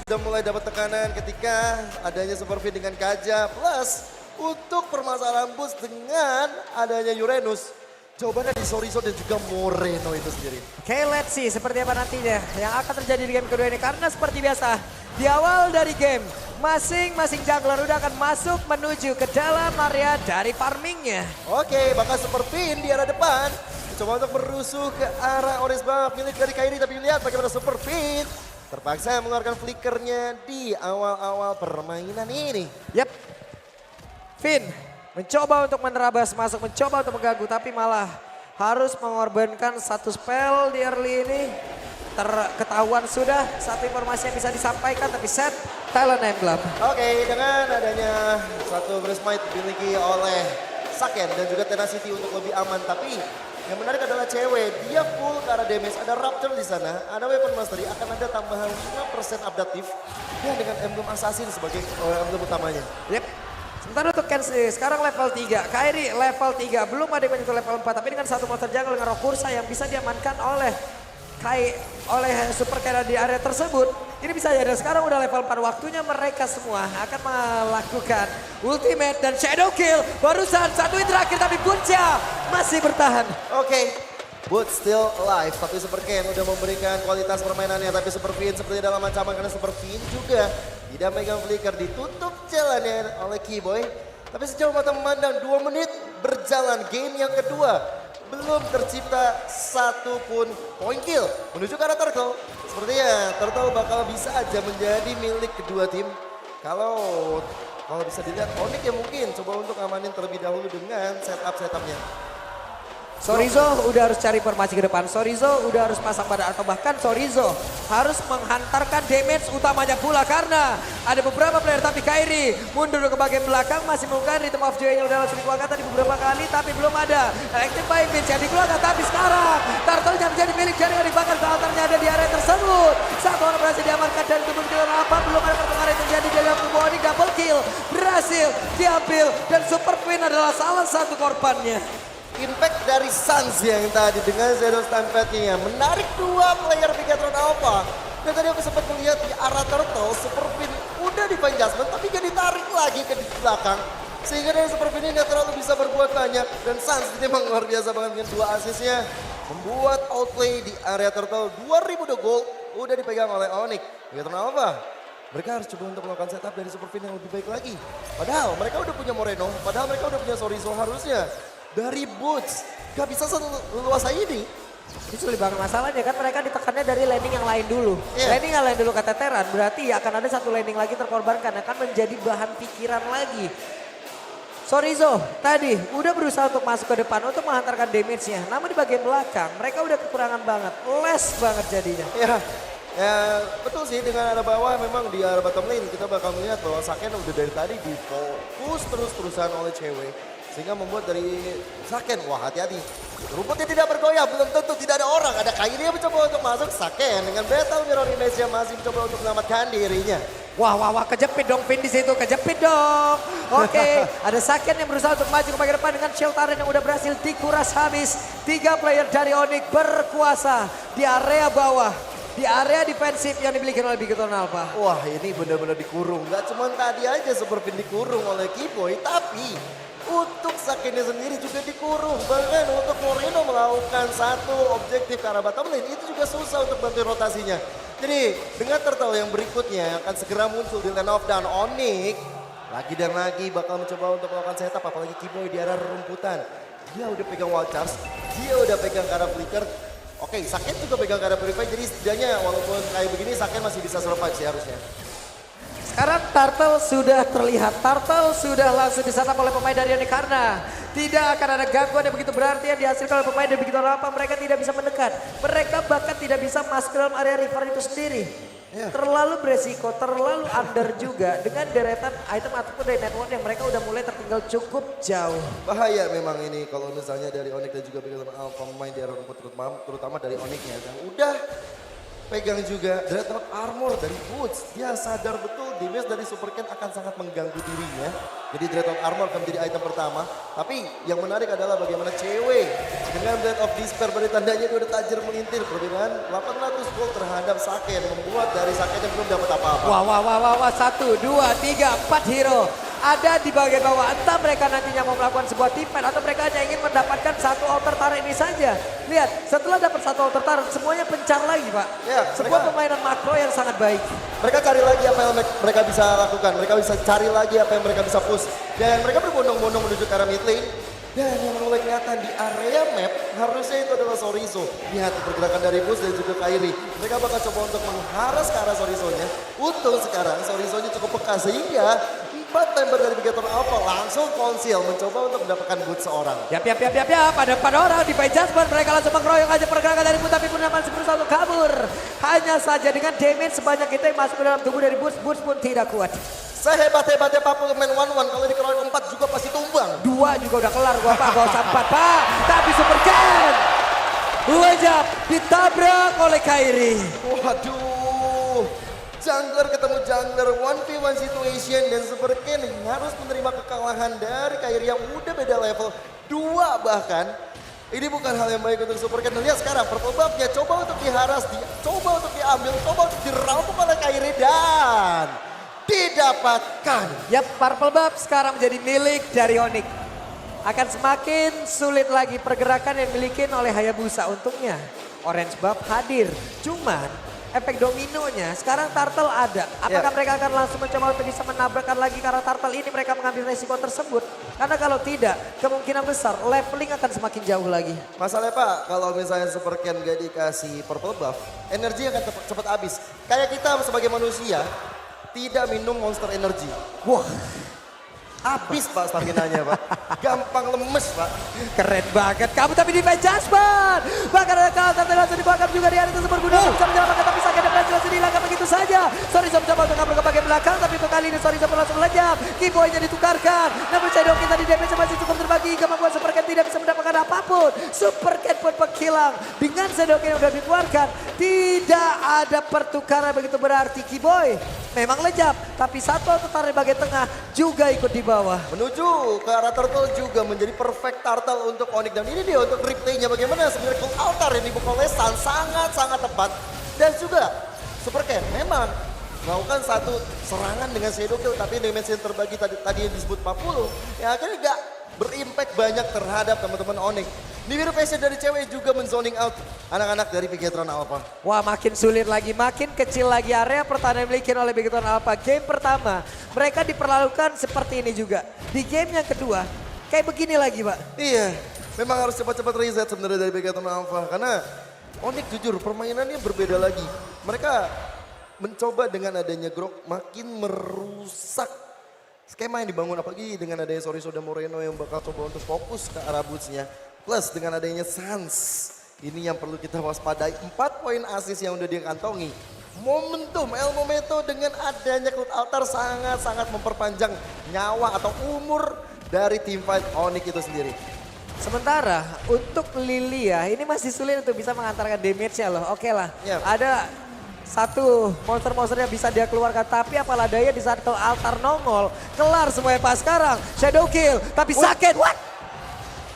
sudah mulai dapat tekanan ketika adanya Super Fin dengan Kaja. Plus untuk permasalahan boost dengan adanya Uranus. Jawabannya di Sorizo dan juga Moreno itu sendiri. Oke, let's see seperti apa nantinya yang akan terjadi di game kedua ini. Karena seperti biasa, di awal dari game, masing-masing jungler udah akan masuk menuju ke dalam area dari farmingnya. Oke, bakal Super Fin di arah depan. Coba untuk merusuh ke arah Orange Buff milik dari Kairi. Tapi lihat bagaimana Super Fin terpaksa mengeluarkan flickernya di awal-awal permainan ini. Yap, Fin mencoba untuk menerabas masuk, mencoba untuk mengganggu, tapi malah harus mengorbankan satu spell di early ini. Ketahuan sudah satu informasi yang bisa disampaikan, tapi set Talon Emblem. Oke, dengan adanya satu Burst Might dimiliki oleh Saken dan juga Tenacity untuk lebih aman. Tapi yang menarik adalah cewek, dia full ke arah damage, ada Rapture di sana, ada Weapon Mastery, akan ada tambahan 5% adaptif. Dan dengan emblem Assassin sebagai emblem utamanya. Yep. Sementara untuk Kenshi sekarang level 3, Kairi level 3, belum ada yang menyentuh level 4. Tapi dengan satu monster jungle dengan Roh Kursa yang bisa diamankan oleh Super Kera di area tersebut. Ini bisa jadi sekarang udah level 4, waktunya mereka semua akan melakukan ultimate dan shadow kill. Barusan satu hit terakhir tapi Buncha masih bertahan. Oke, Boot still alive, tapi Super Ken udah memberikan kualitas permainannya. Tapi Super Fin seperti dalam ancaman karena Super Fin juga tidak megang flicker, ditutup jalannya oleh Keyboy. Tapi sejauh mata memandang 2 menit berjalan game yang kedua. Belum tercipta satu pun point kill menuju ke arah Turtle. Sepertinya Turtle bakal bisa aja menjadi milik kedua tim. Kalau bisa dilihat Onyx ya mungkin coba untuk amanin terlebih dahulu dengan setupnya. Sorizo udah harus cari formasi ke depan. Sorizo udah harus pasang badan atau bahkan Sorizo harus menghantarkan damage utamanya pula karena ada beberapa player. Tapi Kairi mundur ke bagian belakang masih menggunakan Rhythm of Joy yang udah langsung dikeluarkan tadi beberapa kali tapi belum ada Electric by Vince yang dikeluarkan. Tapi sekarang Turtle yang menjadi milik dari Onyx, bahkan counternya ada di area tersebut. Satu orang berhasil diamankan dari tubuh kill apa, belum ada pertengahan yang terjadi di dalam tubuh Onyx. Double kill berhasil diambil dan Super Fin adalah salah satu korbannya. Impact dari Suns yang tadi dengan Shadow Stampede-nya menarik 2 player Bigatron Alpha. Dan tadi aku sempat melihat di arah Turtle, Super Fin udah di Fine Judgment tapi gak ditarik lagi ke belakang. Sehingga dari Super Fin ini gak terlalu bisa berbuat banyak. Dan Suns ini memang luar biasa banget dengan 2 assist-nya. Membuat outplay di area Turtle, 2000 the gold udah dipegang oleh Onyx. Bigatron Alpha, mereka harus coba untuk melakukan setup dari Super Fin yang lebih baik lagi. Padahal mereka udah punya Moreno, padahal mereka udah punya Sorizo harusnya. Dari Boots, gak bisa seluas ini. Itu lebih banget masalahnya kan mereka ditekannya dari landing yang lain dulu. Landing yang lain dulu kata Teran, berarti akan ada satu landing lagi terkorbankan, akan menjadi bahan pikiran lagi. Sorizo tadi udah berusaha untuk masuk ke depan untuk menghantarkan damage-nya. Namun di bagian belakang mereka udah kekurangan banget, less banget jadinya. Ya betul sih, dengan arah bawah memang di arah bottom lane kita bakal melihat bahwa Saken udah dari tadi difokus terus-terusan oleh cewek. Sehingga membuat dari Saken, wah hati-hati. Rumputnya tidak bergoyah, belum tentu tidak ada orang. Ada Kairi yang mencoba untuk masuk, Saken dengan Battle Mirror Image yang masih mencoba untuk menyelamatkan dirinya. Wah, kejepit dong Fin di situ, kejepit dong. Oke, ada Saken yang berusaha untuk maju ke bagian depan dengan shield turret yang udah berhasil dikuras habis. 3 player dari Onyx berkuasa di area bawah. Di area defensif yang dimiliki oleh Bigatron Alpha. Wah ini benar-benar dikurung. Gak cuma tadi aja Super Fin dikurung oleh Keyboy, tapi untuk Sakennya sendiri juga dikurung. Bahkan untuk Moreno melakukan satu objektif ke arah bottom lane itu juga susah untuk bantu rotasinya. Jadi dengan Turtle yang berikutnya akan segera muncul di lane of down. Onyx lagi dan lagi bakal mencoba untuk melakukan setup, apalagi Keyboy di arah rumputan. Dia udah pegang wall charge, dia udah pegang ke arah flicker. Oke, Saken juga pegang ke arah purify, jadi setidaknya walaupun kayak begini Saken masih bisa survive sih harusnya. Sekarang Turtle sudah terlihat, Turtle sudah langsung disatap oleh pemain dari Onyx karena tidak akan ada gangguan yang begitu berarti yang dihasilkan oleh pemain dari Bigatron Alpha. Mereka tidak bisa mendekat, mereka bahkan tidak bisa masuk ke dalam area river itu sendiri. Terlalu beresiko, terlalu under juga dengan deretan item ataupun dari network yang mereka udah mulai tertinggal cukup jauh. Bahaya memang ini kalau misalnya dari Onyx dan juga Bigatron Alpha pemain di area rumput terutama dari Onyx-nya. Dan udah pegang juga Dreadnought Armor dari Boots. Dia sadar betul damage dari Super Ken akan sangat mengganggu dirinya. Jadi Dreadnought Armor akan menjadi item pertama. Tapi yang menarik adalah bagaimana cewek dengan Blade of Despair berarti tandanya dia udah tajir melintir. Perbedaan 800 gold terhadap Sake yang membuat dari Sake yang belum dapat apa-apa. Wah, 1, 2, 3, 4 hero ada di bagian bawah. Entah mereka nantinya mau melakukan sebuah team fight atau mereka hanya ingin mendapatkan satu altar turret ini saja. Lihat, setelah dapat satu altar turret semuanya pencar lagi, Pak. Ya, sebuah permainan makro yang sangat baik. Mereka cari lagi apa yang mereka bisa lakukan. Mereka bisa cari lagi apa yang mereka bisa push. Dan mereka berbondong-bondong menuju ke arah mid lane. Dan yang mulai kelihatan di area map harusnya itu adalah Sorizo. Lihat pergerakan dari Boots dan juga Kairi. Mereka bakal coba untuk mengharas ke arah Sorizo-nya. Untung sekarang Sorizo-nya cukup peka sehingga 4 member dari Bigator Alpha langsung konsil mencoba untuk mendapatkan Boots seorang. Yap. Ada 4 orang di Fight Judgment. Mereka langsung mengeroyok aja pergerakan dari Boots. Tapi Purna masih berusaha untuk kabur. Hanya saja dengan damage sebanyak itu yang masuk ke dalam tubuh dari Boots. Boots pun tidak kuat. Sehebat-hebatnya Papul main 1-1 kalau dikeroyok 4 juga pasti tumbang. 2 juga udah kelar gua Pak. Gak usah 4 Pak. Tapi Super Ken Wajab ditabrak oleh Kairi. Waduh. Jungler ketemu jungler 1v1 situation dan Super Ken harus menerima kekalahan dari Kairi yang udah beda level 2 bahkan. Ini bukan hal yang baik untuk Super Ken. Lihat sekarang purple buff-nya coba untuk diharas, coba untuk diambil, coba untuk dirampok oleh Kairi dan didapatkan. Yap, purple buff sekarang menjadi milik dari Onyx. Akan semakin sulit lagi pergerakan yang dimiliki oleh Hayabusa. Untungnya orange buff hadir. Cuman efek dominonya sekarang Turtle ada. Apakah mereka akan langsung mencoba untuk bisa menabrakkan lagi karena Turtle ini mereka mengambil resiko tersebut? Karena kalau tidak kemungkinan besar leveling akan semakin jauh lagi. Masalahnya Pak, kalau misalnya Super Ken gak dikasih purple buff, energi akan cepat habis. Kayak kita sebagai manusia tidak minum Monster Energy. Wah, habis Pak stamina-nya Pak. Gampang lemes Pak. keren banget kamu tapi di Fight Judgment. Bahkan ada counter langsung dibakar juga di area tersebut. Bisa menyelamatkan tapi Sake dan berhasil langsung dihilangkan begitu saja. Sorizo mencoba untuk kabur ke bagian belakang tapi untuk kali ini Sorizo pun langsung melejap. Keyboy-nya ditukarkan. Namun Shadow King tadi damage masih cukup terbagi hingga membuat Super Ken tidak bisa mendapatkan apapun. Super Ken pun menghilang. Dengan Shadow King yang sudah dikeluarkan tidak ada pertukaran begitu berarti. Keyboy memang lejap tapi satu altar di bagian tengah juga ikut di bawah. Menuju ke arah Turtle juga menjadi perfect Turtle untuk Onyx. Dan ini dia untuk replaynya bagaimana sebenarnya Cold Altar yang dibuka oleh Sun sangat-sangat tepat. Dan juga Super Ken memang melakukan satu serangan dengan Shadow Kill. Tapi damage yang terbagi tadi yang disebut 40 yang akhirnya gak berimpact banyak terhadap teman-teman Onyx. Nibiru Passion dari cewek juga menzoning out anak-anak dari Bigatron Alpha. Wah makin sulit lagi, makin kecil lagi area pertahanan yang dimiliki oleh Bigatron Alpha. Game pertama mereka diperlakukan seperti ini juga. Di game yang kedua kayak begini lagi Pak. Iya, memang harus cepat-cepat reset sebenarnya dari Bigatron Alpha. Karena Onyx jujur permainannya berbeda lagi. Mereka mencoba dengan adanya Grok makin merusak skema yang dibangun. Apalagi dengan adanya Sorizo dan Moreno yang bakal coba untuk fokus ke arah Boots-nya. Plus dengan adanya Sans, ini yang perlu kita waspadai. 4 poin assist yang udah dia kantongi. Momentum El Momento dengan adanya Cloud Altar sangat-sangat memperpanjang nyawa atau umur dari tim fight Onyx itu sendiri. Sementara untuk Lilia ini masih sulit untuk bisa mengantarkan damage-nya loh. Oke lah, ada satu monster-monster yang bisa dia keluarkan. Tapi apalah daya di saat Cloud Altar nongol. Kelar semuanya pas sekarang. Shadow Kill, tapi sakit.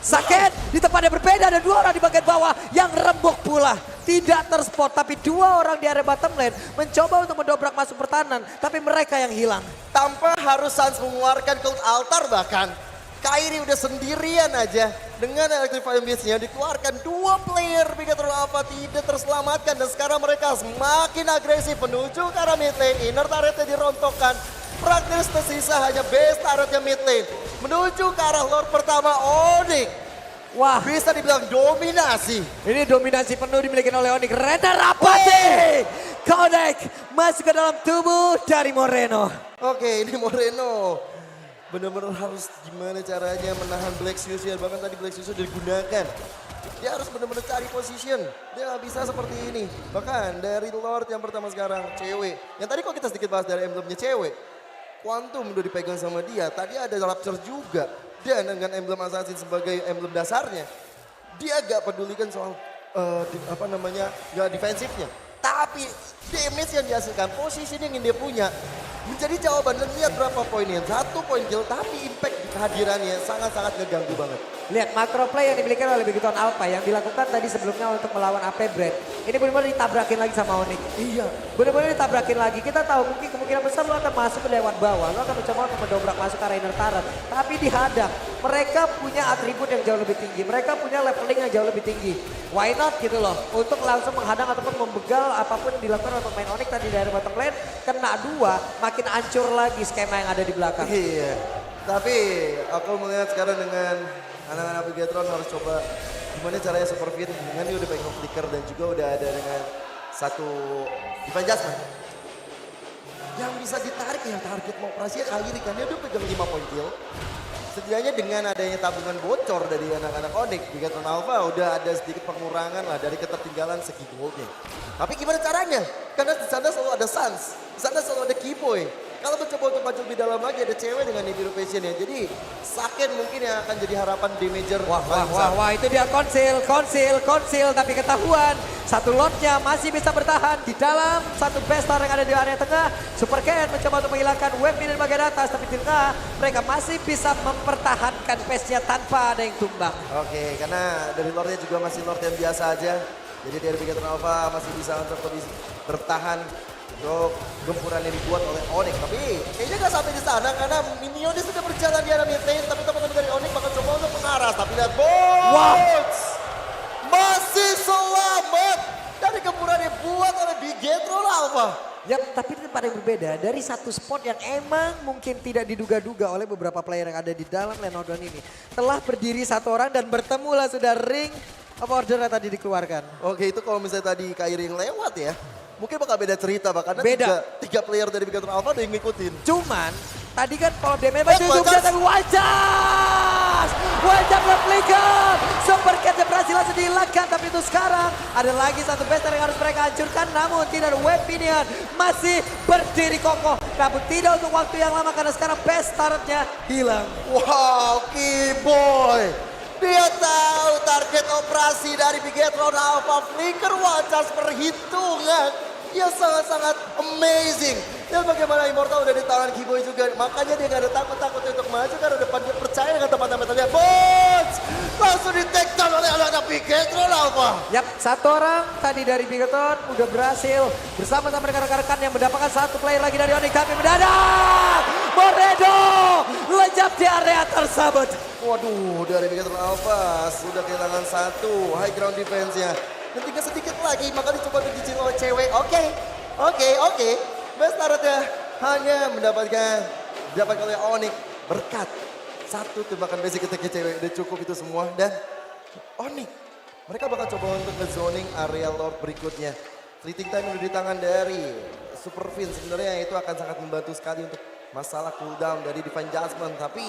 Sakit di tempat yang berbeda, ada 2 orang di bagian bawah yang rembuk pula. Tidak terspot tapi 2 orang di area bottom lane mencoba untuk mendobrak masuk pertahanan. Tapi mereka yang hilang. Tanpa harus Sans mengeluarkan Cloud Altar bahkan. Kairi udah sendirian aja. Dengan Electrifying Beast-nya dikeluarkan 2 player Bigatron Alpha tidak terselamatkan. Dan sekarang mereka semakin agresif menuju ke arah mid lane. Inner turretnya dirontokkan. Praktis tersisa hanya base turretnya mid lane. Menuju ke arah lord pertama Onyx. Wah, bisa dibilang dominasi. Ini dominasi penuh dimiliki oleh Onyx. Reda Rapati. Konek masuk ke dalam tubuh dari Moreno. Oke, ini Moreno. Benar-benar harus gimana caranya menahan Black Suicide. Bahkan tadi Black Suicide digunakan. Dia harus benar-benar cari position. Dia nggak bisa seperti ini. Bahkan dari Lord yang pertama sekarang, cewek. Yang tadi kok kita sedikit bahas dari emblemnya cewek. Quantum udah dipegang sama dia. Tadi ada Rapture juga. Dan dengan emblem Assassin sebagai emblem dasarnya. Dia gak pedulikan soal gak defensifnya. Tapi Tapi damage yang dihasilkan, posisi yang ingin dia punya menjadi jawaban. Dan lihat berapa poinnya, 1 poin kill tapi impact kehadirannya sangat-sangat ngeganggu banget. Lihat makro play yang dimiliki oleh Bigoton Alpha yang dilakukan tadi sebelumnya untuk melawan AP Brand. Ini benar-benar ditabrakin lagi sama Onyx. Iya. Benar-benar ditabrakin lagi. Kita tahu mungkin kemungkinan besar lo akan masuk ke lewat bawah. Lo akan mencoba untuk mendobrak masuk ke arah inner turret. Tapi dihadang. Mereka punya atribut yang jauh lebih tinggi. Mereka punya leveling yang jauh lebih tinggi. Why not gitu loh. Untuk langsung menghadang ataupun membegal apapun yang dilakukan oleh pemain Onyx tadi dari bottom lane. Kena 2 makin hancur lagi skema yang ada di belakang. Iya. Tapi aku melihat sekarang dengan anak-anak Bigetron harus coba gimana caranya Superfin dengan dia udah pegang flicker dan juga udah ada dengan satu Divine Judgment yang bisa ditarik ya target mau operasinya Kairi kan dia udah pegang 5 poin kill. Setidaknya dengan adanya tabungan bocor dari anak-anak Onyx, Bigetron Alpha udah ada sedikit pengurangan lah dari ketertinggalan segi goldnya. Tapi gimana caranya? Karena di sana selalu ada Sans, di sana selalu ada Keyboy. Kalau mencoba untuk maju lebih dalam lagi ada cewek dengan Nibiru Passion ya. Jadi Saken mungkin yang akan jadi harapan damager. Wah itu dia konsil tapi ketahuan. Satu lotnya masih bisa bertahan di dalam satu bestar yang ada di area tengah. Super Cat mencoba untuk menghilangkan web minion bagian atas tapi di tengah mereka masih bisa mempertahankan pace-nya tanpa ada yang tumbang. Oke, karena dari lordnya juga masih lord yang biasa aja. Jadi dari Bigetron Alpha masih bisa untuk lebih bertahan untuk gempuran yang dibuat oleh Onyx. Tapi kayaknya nggak sampai di sana karena minionnya sudah berjalan di arah mid lane. Tapi teman-teman dari Onyx bakal coba untuk mengarah. Tapi lihat Bots masih selamat dari gempuran yang dibuat oleh Bigetron Alpha. Ya, tapi di tempat yang berbeda dari satu spot yang emang mungkin tidak diduga-duga oleh beberapa player yang ada di dalam lane Odon ini. Telah berdiri satu orang dan bertemulah sudah ring of order yang tadi dikeluarkan. Oke, itu kalau misalnya tadi Kairi yang lewat ya. Mungkin bakal beda cerita bahkan Beda. tiga player dari Bigetron Alpha udah yang ngikutin. Cuman tadi kan kalau damage baju itu tapi wajah replika. Super Cat berhasil langsung dihilangkan tapi itu sekarang ada lagi satu bester yang harus mereka hancurkan namun tidak ada web minion masih berdiri kokoh namun tidak untuk waktu yang lama karena sekarang bestarnya hilang. Wow, Keyboy. Dia tahu target operasi dari Bigetron Alpha Flicker Wajah perhitungan. Dia sangat-sangat amazing. Dan bagaimana Immortal udah di tangan Keyboy juga. Makanya dia gak ada takut-takut untuk maju karena depan dia percaya dengan teman-temannya. Bots! Langsung di take down oleh anak-anak Bigetron Alpha. Yap, satu orang tadi dari Bigetron udah berhasil bersama-sama rekan-rekan yang mendapatkan satu player lagi dari Onyx. Tapi mendadak Moredo lejap di area tersebut. Waduh, dari Bigetron Alpha sudah kehilangan satu high ground defense-nya. Dan tinggal sedikit lagi, maka dicoba untuk dicin oleh cewek. Oke. Bestarnya hanya mendapatkan oleh Onyx berkat satu tembakan basic ketika cewek. Udah cukup itu semua dan Onyx. Mereka bakal coba untuk nge-zoning area Lord berikutnya. Fleeting time udah di tangan dari Superfin. Sebenarnya itu akan sangat membantu sekali untuk masalah cooldown dari Divine Judgment. Tapi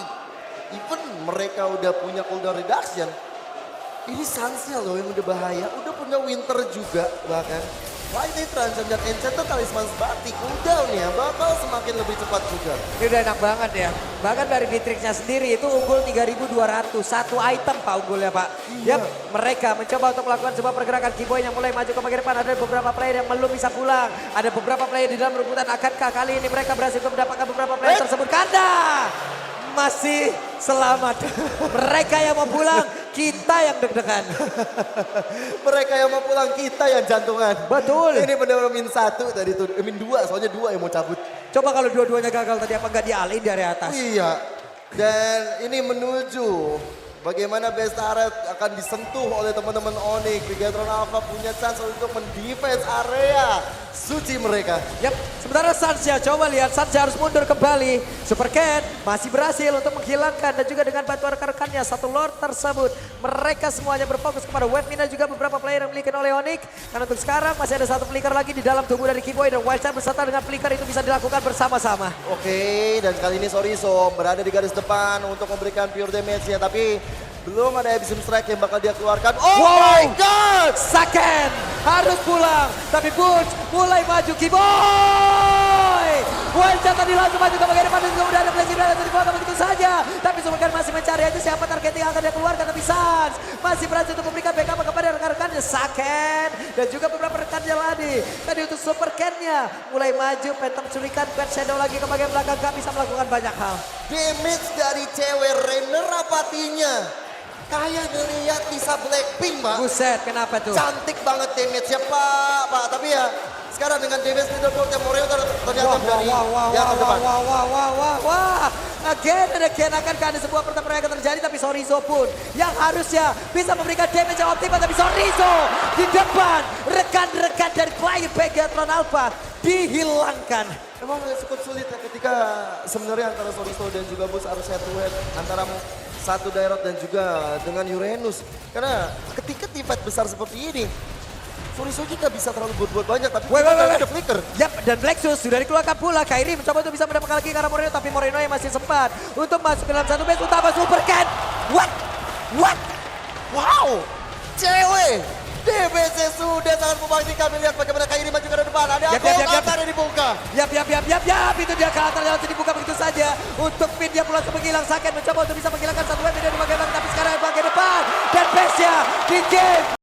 even mereka udah punya cooldown reduction. Ini Sansnya loh yang udah bahaya, udah punya Winter juga bahkan. Lightning Transcend dan Enchanted Talisman Batik cooldownnya bakal semakin lebih cepat juga. Ini udah enak banget ya. Bahkan dari Bitrixnya sendiri itu unggul 3.200. Satu item Pak unggulnya Pak. Iya. Yap, mereka mencoba untuk melakukan sebuah pergerakan. Keyboy yang mulai maju ke bagian depan. Ada beberapa player yang belum bisa pulang. Ada beberapa player di dalam rebutan. Akankah kali ini mereka berhasil mendapatkan beberapa player tersebut? Kanda! Masih selamat. Mereka yang mau pulang, kita yang deg-degan. Mereka yang mau pulang, kita yang jantungan. Betul. Ini benar-benar min 1 tadi tuh, min 2 soalnya 2 yang mau cabut. Coba kalau dua-duanya gagal tadi apa nggak dialihin dari atas? Iya. Dan ini menuju bagaimana Bestaret akan disentuh oleh teman-teman Onyx. Bigetron Alpha punya chance untuk mendefense area suci mereka. Yap, sementara Sansya coba lihat Sansya harus mundur kembali. Super Cat masih berhasil untuk menghilangkan dan juga dengan bantuan rekan-rekannya satu Lord tersebut. Mereka semuanya berfokus kepada web mina juga beberapa player yang dimiliki oleh Onyx. Karena untuk sekarang masih ada satu flicker lagi di dalam tubuh dari Keyboy dan Wildcard beserta dengan flicker itu bisa dilakukan bersama-sama. Oke, dan kali ini Sorizo berada di garis depan untuk memberikan pure damage-nya. Tapi belum ada Abyssal Strike yang bakal dia keluarkan. Oh my God! Saken harus pulang. Tapi Butch mulai maju Keyboy. Loncatan di langsung maju ke bagian depan dan juga udah ada Blazing Blade dari belakang begitu saja. Tapi Superkan masih mencari aja siapa target yang akan dia keluarkan. Tapi Sans masih berhasil untuk memberikan backup kepada rekan-rekannya. Saken dan juga beberapa rekannya lagi. Tadi untuk Supercan-nya mulai maju, pengen mencurikan Bad Shadow lagi ke bagian belakang. Gak bisa melakukan banyak hal. Damage dari cewek Renner apatinya. Kayak ngeliat Lisa Blackpink, Pak. Buset, kenapa tuh? Cantik banget damage-nya, Pak. Tapi ya sekarang dengan damage leaderboard yang Moreo ternyata dari yang ke depan. Wah. Again and again akankah ada sebuah pertempuran yang akan terjadi, tapi Sorizo pun yang harusnya bisa memberikan damage yang optimal, tapi Sorizo di depan rekan-rekan dari player Pegatron Alpha dihilangkan. Emang cukup sulit ya ketika sebenarnya antara Sorizo dan juga Bus harus head to head antara satu Dairot dan juga dengan Uranus. Karena ketika di fight besar seperti ini, Sorizo juga bisa terlalu buat banyak, tapi ada flicker. Yap, dan Blacksus sudah dikeluarkan pula. Kairi mencoba untuk bisa mendapatkan lagi ke arah Moreno, tapi Moreno yang masih sempat untuk masuk ke dalam satu base utama Supercan. What? Wow, cewek DBC sudah sangat membangkitkan. Lihat bagaimana Kairi maju ke depan. Ada Altar yang dibuka. Yap. Itu dia Altar yang dibuka begitu saja. Untuk Pin dia pulang menghilang. Saken mencoba untuk bisa menghilangkan satu web dari bagian belakang, tapi sekarang bagian depan. Dan base-nya di game.